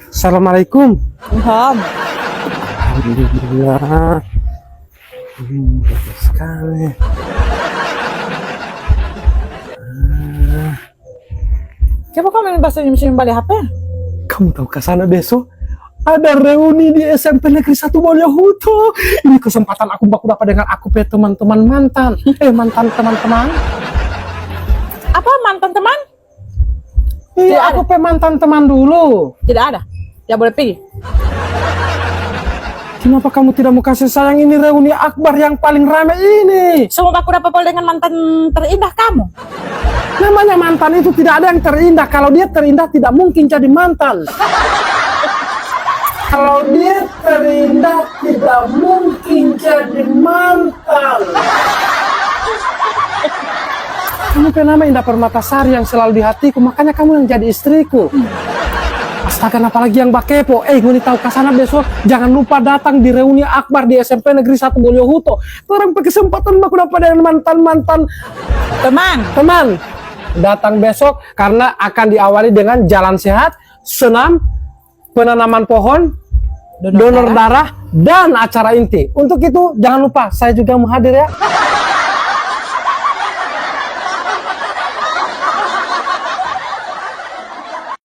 Assalamualaikum. Alhamdulillah. Alhamdulillah. Bagus sekali. Coba kamu yang bahasa senyum balik HP. Kamu tahu ke sana besok ada reuni di SMP Negeri 1 Bolyohuto. Ini kesempatan aku baku dapat dengan aku pe teman-teman mantan. Mantan teman-teman. Apa mantan teman? Iya, Tidak aku pe mantan teman dulu. Tidak ada. Ya boleh pergi. Kenapa kamu tidak mau kasih sayang? Ini reuni akbar yang paling ramai ini. Semoga aku dapat boleh dengan mantan terindah kamu. Namanya mantan itu tidak ada yang terindah. Kalau dia terindah tidak mungkin jadi mantan. Kalau dia terindah tidak mungkin jadi mantan. Kamu nama Indah Permatasari yang selalu di hatiku, makanya kamu yang jadi istriku. Astaga, apalagi yang bakepo. Nguni tahu kasana besok jangan lupa datang di reuni akbar di SMP Negeri 1 Bolyohuto. Orang kesempatan aku dapat dengan mantan-mantan teman. Datang besok karena akan diawali dengan jalan sehat, senam, penanaman pohon, donor darah, dan acara inti. Untuk itu jangan lupa saya juga mau hadir ya.